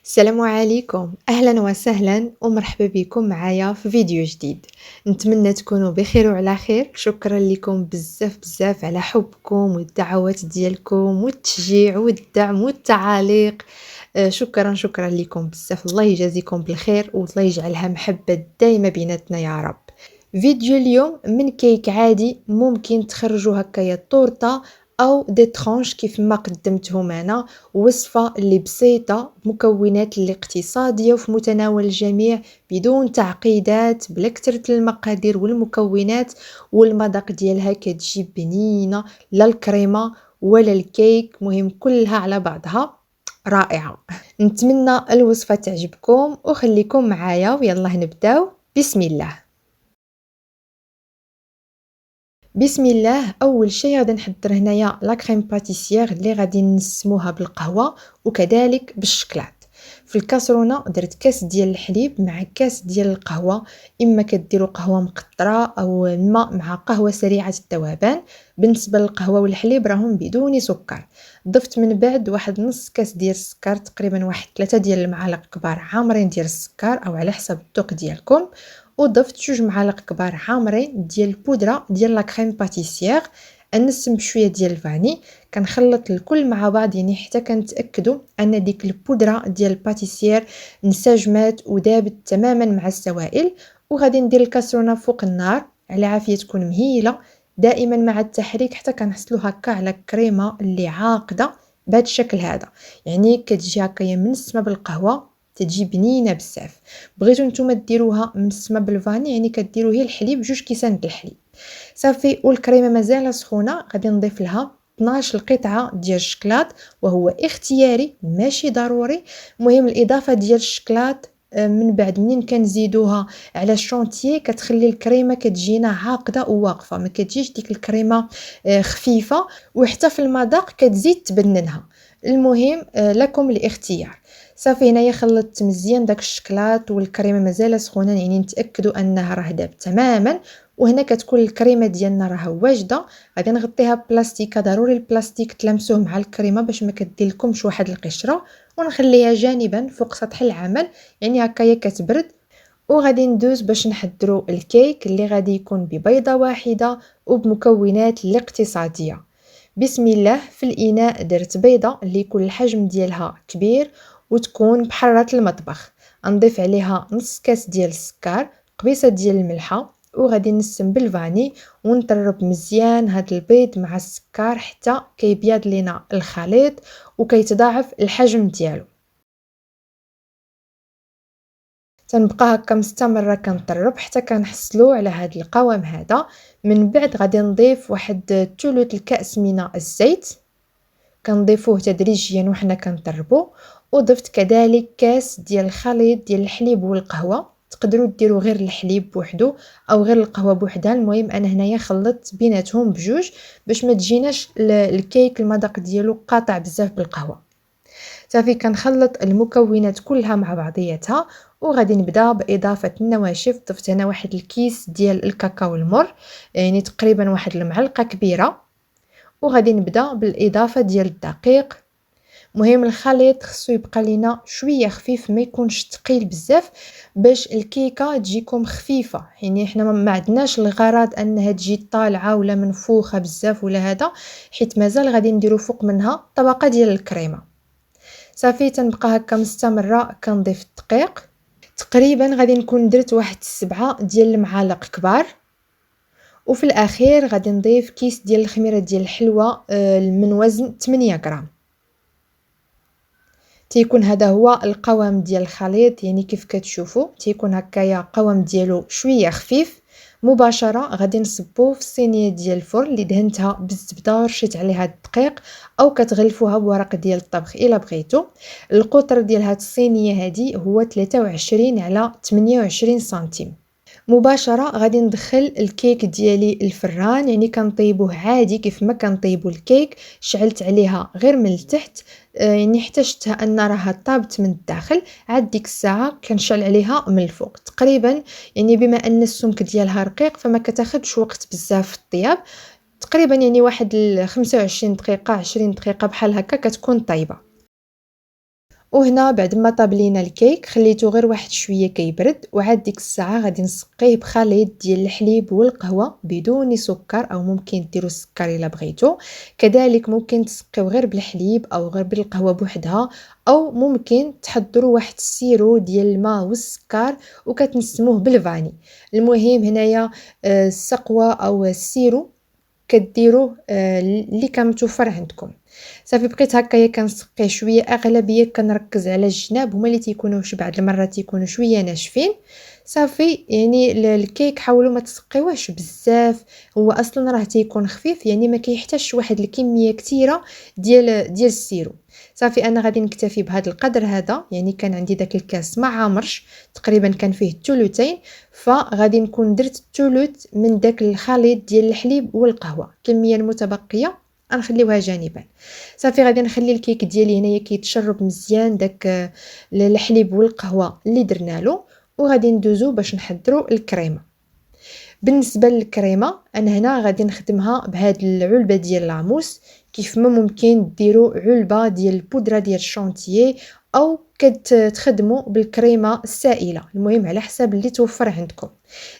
السلام عليكم، أهلا وسهلا ومرحبا بكم معايا في فيديو جديد. نتمنى تكونوا بخير وعلى خير. شكرا لكم بزاف على حبكم والدعوات ديالكم والتشجيع والدعم والتعاليق. شكرا لكم بزاف. الله يجازيكم بالخير والله يجعلها محبة دايما بيناتنا يا رب. فيديو اليوم من كيك عادي ممكن تخرجوا هكايا طورطة او دي ترونش كيف ما قدمتهم انا. وصفة اللي بسيطة بمكونات اللي اقتصادية وفي متناول الجميع بدون تعقيدات، بلا كثرة المقادير والمكونات، والمذاق ديالها كتجي بنينة. لا الكريمة ولا الكيك، مهم كلها على بعضها رائعة. نتمنى الوصفة تعجبكم وخليكم معايا ويلا نبداو. بسم الله. بسم الله. اول شيء غادي نحضر هنايا لا كريم باتيسير اللي غادي نسموها بالقهوه وكذلك بالشكلاط. في الكاسرونه درت كاس ديال الحليب مع كاس ديال القهوه، اما كديروا قهوه مقطره او الماء مع قهوه سريعه الذوبان. بالنسبه للقهوه والحليب راهم بدون سكر. ضفت من بعد واحد نص كاس ديال السكر، تقريبا واحد 3 ديال المعالق كبار عامرين ديال السكر او على حسب الذوق ديالكم. وضفت 2 معالق كبار عامرين ديال البودره ديال لا كريم باتيسير. انسم بشويه ديال الفاني. كنخلط الكل مع بعض يعني حتى كنتاكدوا ان ديك البودره ديال الباتيسير انسجمات ودابت تماما مع السوائل. وغادي ندير الكاسرونه فوق النار على عافيه تكون مهيله، دائما مع التحريك حتى كنحصلوا هكا على كريمه اللي عاقده بهذا الشكل هذا. يعني كتجي هكايا منسمه بالقهوه، تجي بنينه بزاف. بغيتو نتوما ديروها منسمه بالفاني يعني كديروا هي الحليب 2 كيسان د الحليب صافي. والكريمه مازال سخونه غادي نضيف لها 12 قطعه ديال الشكلاط، وهو اختياري ماشي ضروري. المهم الاضافه ديال الشكلاط من بعد منين كنزيدوها على الشونتيي كتخلي الكريمه كتجينا عاقده وواقفه، ما كتجيش ديك الكريمه خفيفه، وحتى في المذاق كتزيد تبننها. المهم لكم الاختيار. صافي هنايا خلطت مزيان داك الشكلاط والكريمه مازال سخونه يعني نتاكدوا انها راه دابت تماما. وهنا كتكون الكريمه ديالنا راه واجده. غادي نغطيها بلاستيكه، ضروري البلاستيك تلامسوه مع الكريمه باش ما كدير لكمش واحد القشره، ونخليها جانبا فوق سطح العمل يعني هكايا كتبرد. وغادي ندوز باش نحضروا الكيك اللي غادي يكون ببيضه واحده وبمكونات الاقتصاديه. بسم الله. في الاناء درت بيضه اللي يكون الحجم ديالها كبير وتكون بحرة المطبخ. نضيف عليها نص كاس ديال السكر، قبيصه ديال الملحه، وغادي نسم بالفاني ونطرب مزيان هاد البيض مع السكر حتى كيبيض لينا الخليط وكيتضاعف الحجم ديالو. تنبقى هكا مستمره كنطرب حتى كنحصلوا على هاد القوام هذا. من بعد غادي نضيف واحد ثلث الكاس من الزيت، كنضيفوه تدريجيا وحنا كنطربوا. وضفت كذلك كاس ديال الخليط ديال الحليب والقهوه، تقدروا ديروا غير الحليب بوحدو او غير القهوه بوحدها. المهم انا هنايا خلطت بيناتهم بجوج باش ما تجيناش الكيك المذاق ديالو قاطع بزاف بالقهوه. صافي كنخلط المكونات كلها مع بعضياتها وغادي نبدا باضافه النواشف. ضفت هنا واحد الكيس ديال الكاكاو المر، يعني تقريبا واحد المعلقه كبيره. وغادي نبدا بالاضافه ديال الدقيق. مهم الخليط خصو يبقى لينا شويه خفيف، ما يكونش ثقيل بزاف باش الكيكه تجيكم خفيفه. يعني احنا ما عندناش الغرض انها تجي طالعه ولا منفوخه بزاف ولا هذا، حيت مازال غادي نديرو فوق منها طبقه ديال الكريمه. صافي تنبقى هكا مستمره كنضيف الدقيق. تقريبا غادي نكون درت واحد 7 ديال المعالق كبار. وفي الاخير غادي نضيف كيس ديال الخميره ديال الحلوى من وزن 8 غرام. تيكون هذا هو القوام ديال الخليط، يعني كيف كتشوفوا تيكون هكايا قوام ديالو شويه خفيف. مباشره غادي نصبوه في الصينيه ديال الفرن اللي دهنتها بالزبده ورشيت عليها الدقيق، او كتغلفوها بورق ديال الطبخ الا بغيتو. القطر ديال هاد الصينيه هذه هو 23 على 28 سنتيم. مباشره غادي ندخل الكيك ديالي الفران، يعني كنطيبوه عادي كيف ما كنطيبوا الكيك. شعلت عليها غير من التحت يعني حتى شفتها ان راها طابت من الداخل. عاد ديك الساعه كنشعل عليها من الفوق تقريبا، يعني بما ان السمك ديالها رقيق فما كتاخذش وقت بزاف في الطياب. تقريبا يعني واحد 25 دقيقه 20 دقيقه بحال هكا كتكون طيبه. وهنا بعد ما طاب لينا الكيك خليته غير واحد شويه كيبرد، وعاد ديك الساعه غادي نسقيه بخليط ديال الحليب والقهوه بدون سكر، او ممكن ديروا السكر الا بغيتو. كذلك ممكن تسقيو غير بالحليب او غير بالقهوه بوحدها، او ممكن تحضروا واحد السيرو ديال الماء والسكر وكتنسموه بالفاني. المهم هنايا السقوه او السيرو كديروه اللي كان متوفر عندكم. صافي بقيت هكايا كنسقيه شويه، اغلبيه كنركز على الجناب هما اللي تيكونوا بعض المرات تيكونوا شويه ناشفين. صافي يعني الكيك حاولوا ما تسقيوهش بزاف، هو اصلا راه تيكون خفيف، يعني ما كيحتاجش واحد الكميه كثيره ديال السيرو. صافي انا غادي نكتفي بهذا القدر هذا، يعني كان عندي داك الكاس ما عامرش، تقريبا كان فيه الثلثين، فغادي نكون درت الثلث من داك الخليط ديال الحليب والقهوه. الكميه المتبقيه غنخليوها جانبا. صافي غادي نخلي الكيك ديالي هنايا كيتشرب مزيان داك الحليب والقهوه اللي درنا له، وغادي ندوزو باش نحضروا الكريمه. بالنسبه للكريمه انا هنا غادي نخدمها بهاد العلبه ديال لاموس، كيف ما ممكن ديروا علبه ديال البودره ديال الشونتيي، او كتخدموا بالكريمه السائله، المهم على حسب اللي توفر عندكم.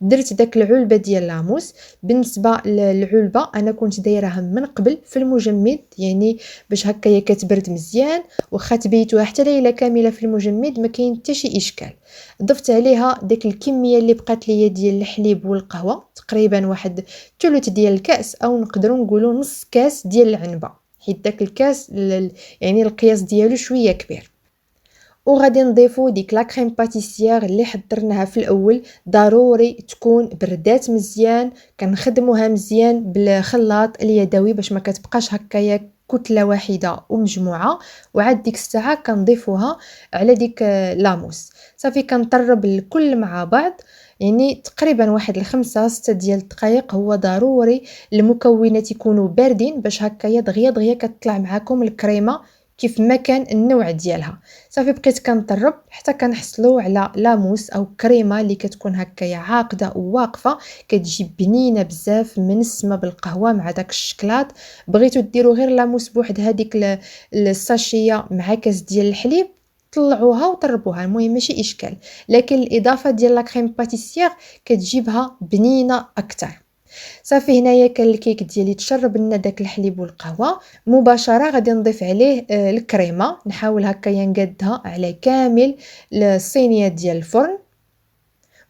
درت داك العلبه ديال لاموس. بالنسبه للعلبه انا كنت دايرها من قبل في المجمد، يعني باش هكايا كتبرد مزيان، واخا تبيتوها حتى ليله كامله في المجمد ما كاين حتى شي اشكال. ضفت عليها داك الكميه اللي بقات ليا ديال الحليب والقهوه، تقريبا واحد ثلث ديال الكاس، او نقدروا نقولوا نص كاس ديال العنبه، حيت داك الكاس يعني القياس ديالو شويه كبير. وغادي نضيفو ديك لا كريم باتيسيير اللي حضرناها في الاول، ضروري تكون بردات مزيان، كنخدموها مزيان بالخلاط اليدوي باش ما كتبقاش هكايا كتله واحده ومجموعه. وعاد ديك الساعه كنضيفوها على ديك لاموس. صافي كنطرب الكل مع بعض، يعني تقريبا واحد الخمسة ستة ديال الدقائق. هو ضروري المكونات يكونوا باردين باش هكايا دغيا دغيا كتطلع معاكم الكريمه كيف ما كان النوع ديالها. صافي بقيت كنطرب حتى كنحصلوا على لاموس او كريمه اللي كتكون هكايا عاقده وواقفه، كتجي بنينه بزاف منسمه بالقهوه مع داك الشكلاط. بغيتو ديروا غير لاموس بوحد هذيك الساشيه مع كاس ديال الحليب، طلعوها وطربوها، المهم ماشي اشكال، لكن الاضافه ديال لا كريم باتيسير كتجيبها بنينه اكثر. صافي هنايا كان الكيك ديالي تشرب لنا داك الحليب والقهوه. مباشره غادي نضيف عليه الكريمه، نحاول هكايا نقادها على كامل الصينيه ديال الفرن.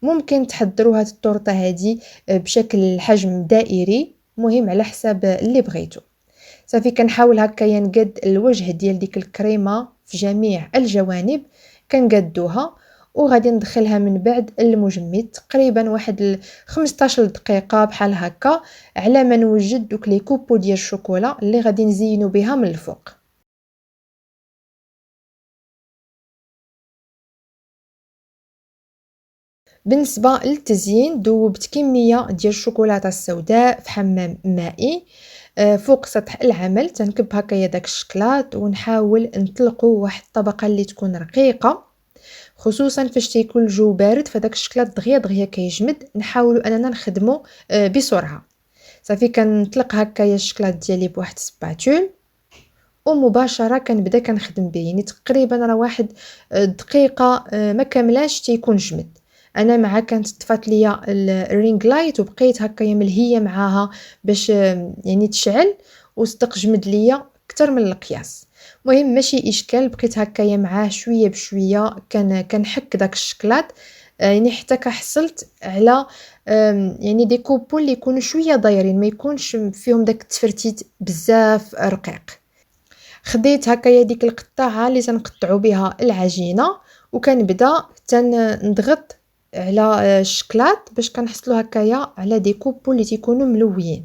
ممكن تحضروا هاد الطورطه هادي بشكل حجم دائري، مهم على حساب اللي بغيتو. صافي كنحاول هكايا نقاد الوجه ديال ديك الكريمه في جميع الجوانب، كنقادوها وغادي ندخلها من بعد المجمد تقريبا واحد 15 دقيقه بحال هكا، على ما نوجد دوك لي كوبو ديال الشوكولا اللي غادي نزينو بها من الفوق. بالنسبه للتزيين ذوبت كميه ديال الشوكولاته السوداء في حمام مائي فوق سطح العمل، تنكب هكايا داك الشكلاط ونحاول نطلقوا واحد الطبقه اللي تكون رقيقه، خصوصا فاش تيكون الجو بارد فداك الشكلاط دغيا دغيا كيجمد. نحاولوا اننا نخدموا بسرعه. صافي كنطلق هكايا الشكلاط ديالي بواحد سباتول، ومباشره كنبدا كنخدم به، يعني تقريبا راه واحد دقيقه ما كاملاش تيكون جمد. انا مع كانت طفات ليا الرينغ لايت وبقيت هكايا ملهيه معاها باش يعني تشعل، وصدق جمد ليا اكثر من القياس. المهم ماشي اشكال، بقيت هكايا معاه شويه بشويه كنحك داك الشكلاط، يعني حتى كحصلت على يعني دي كوبو اللي يكونوا شويه دايرين، ما يكونش فيهم داك التفرتيت بزاف رقيق. خديت هكايا ديك القطاعه اللي تنقطعوا بها العجينه، وكنبدا تنضغط على الشكلاط باش كنحصلوا هكايا على دي كوبو اللي تيكونوا ملويين.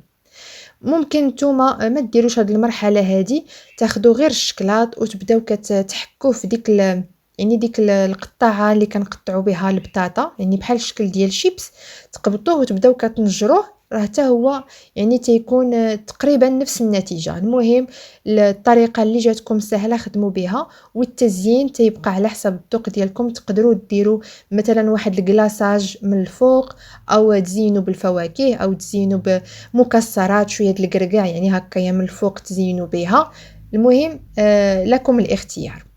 ممكن نتوما ما ديروش هاد المرحله هادي، تاخدوا غير الشكلاط وتبداو كتحكوه في ديك يعني ديك القطاعه اللي كنقطعوا بها البطاطا، يعني بحال الشكل ديال شيبس، تقبطوه وتبداو كتنجروه، راه حتى هو يعني تيكون تقريبا نفس النتيجه. المهم الطريقه اللي جاتكم سهله خدموا بها، والتزيين تيبقى على حسب الذوق ديالكم. تقدروا ديروا مثلا واحد الكلاصاج من الفوق، او تزينوا بالفواكه، او تزينوا بمكسرات شويه د الكركاع، يعني هكايا من الفوق تزينوا بها. المهم لكم الاختيار.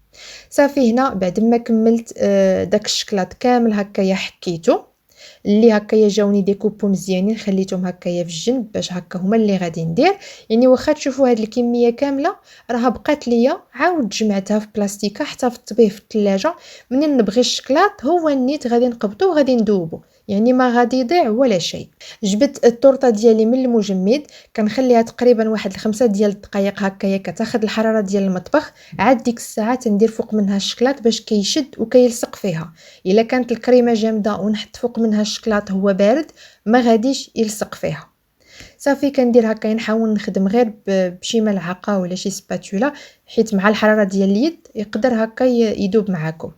صافي هنا بعد ما كملت داك الشكلاط كامل هكايا حكيتو، اللي هكايا جاوني ديكوبو مزيانين خليتهم هكايا في الجنب باش هكا هما اللي غادي ندير. يعني واخا تشوفوا هاد الكميه كامله راها بقات ليا، عاود جمعتها في بلاستيكه حتى في الطبيه في الثلاجه. منين نبغي الشكلاط هو النيت غادي نقبطو وغادي ندوبو، يعني ما غادي يضيع ولا شيء. جبت التورته ديالي من المجمد، كنخليها تقريبا واحد 5 ديال الدقائق هكايا كتاخذ الحراره ديال المطبخ. عاد ديك الساعه تندير فوق منها الشكلاط باش كيشد وكيلصق فيها. الا كانت الكريمه جامده ونحط فوق منها الشكلاط هو بارد ما غاديش يلصق فيها. صافي كندير هكا، نحاول نخدم غير بشي ملعقه ولا شي سباتولا، حيت مع الحراره ديال اليد يقدر هكا يذوب معاكم.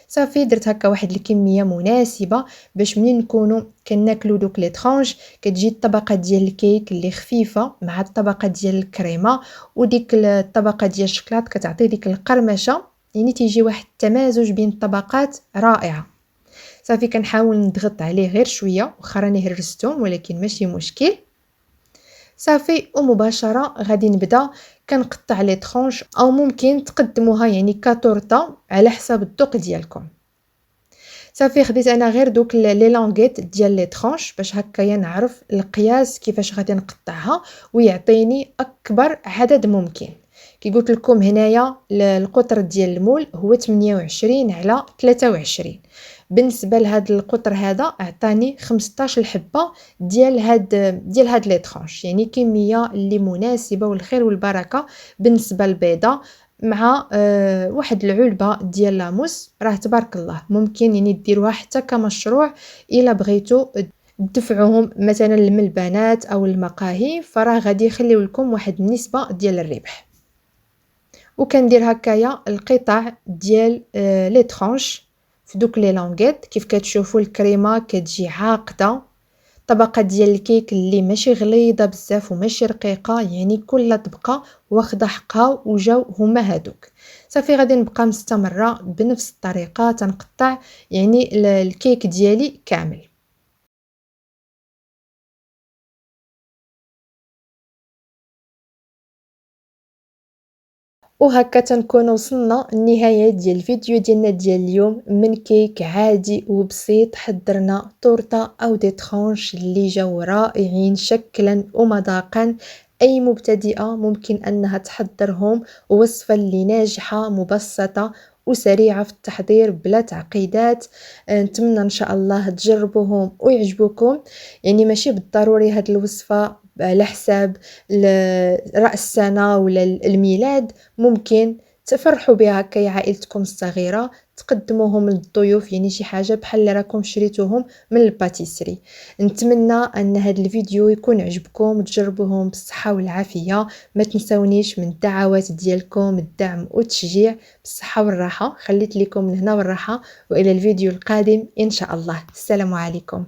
صافي درت هكا واحد الكميه مناسبه باش منين نكونوا كناكلوا دوك لي طرونج كتجي الطبقه ديال الكيك اللي خفيفه مع الطبقه ديال الكريمه، وديك الطبقه ديال الشكلاط كتعطي ديك القرمشه، يعني تيجي واحد التمازج بين الطبقات رائعه. صافي كنحاول نضغط عليه غير شويه، واخا راني هرستهم ولكن ماشي مشكل. صافي ومباشره غادي نبدا كنقطع لي طرونج، او ممكن تقدموها يعني كطورطه على حسب الذوق ديالكم. صافي خديت انا غير دوك لي لونغيت ديال لي طرونش باش هكايا نعرف القياس كيفاش غادي نقطعها ويعطيني اكبر عدد ممكن. كي قلت لكم هنايا القطر ديال المول هو 28 على 23. بالنسبه لهاد القطر هذا اعطاني 15 حبه ديال هاد لي طرونش، يعني كميه اللي مناسبه والخير والبركه بالنسبه للبيضه مع واحد العلبه ديال لاموس. راه تبارك الله ممكن يعني ديروها حتى كمشروع الا بغيتو تدفعوهم مثلا للملبانات او المقاهي، فراه غادي يخليو لكم واحد النسبه ديال الربح. وكندير هكايا القطع ديال لي طرونش في دوك لي لونغيت. كيف كتشوفوا الكريمه كتجي عاقده، طبقه ديال الكيك اللي ماشي غليظه بزاف وماشي رقيقه، يعني كل طبقه واخده حقها وجاو هما هادوك. صافي غادي نبقى مستمره بنفس الطريقه تنقطع يعني الكيك ديالي كامل. وهكا تنكون وصلنا النهاية ديال الفيديو ديالنا ديال اليوم. من كيك عادي وبسيط حضرنا طورطة او دي طرونش اللي جاو رائعين شكلا ومذاقا. اي مبتدئة ممكن انها تحضرهم، وصفة اللي ناجحة مبسطة وسريعة في التحضير بلا تعقيدات. نتمنى ان شاء الله تجربوهم ويعجبوكم. يعني ماشي بالضروري هاد الوصفة على حساب رأس السنة ولا الميلاد، ممكن تفرحوا بها هكا عائلتكم الصغيرة، تقدموهم للضيوف، يعني شي حاجة بحال اللي راكم شريتوهم من الباتيسري. نتمنى ان هذا الفيديو يكون عجبكم وتجربوهم بالصحة والعافية. ما تنسونيش من الدعوات ديالكم، الدعم والتشجيع. بالصحة والراحة خليت لكم من هنا والراحة، والى الفيديو القادم ان شاء الله. السلام عليكم.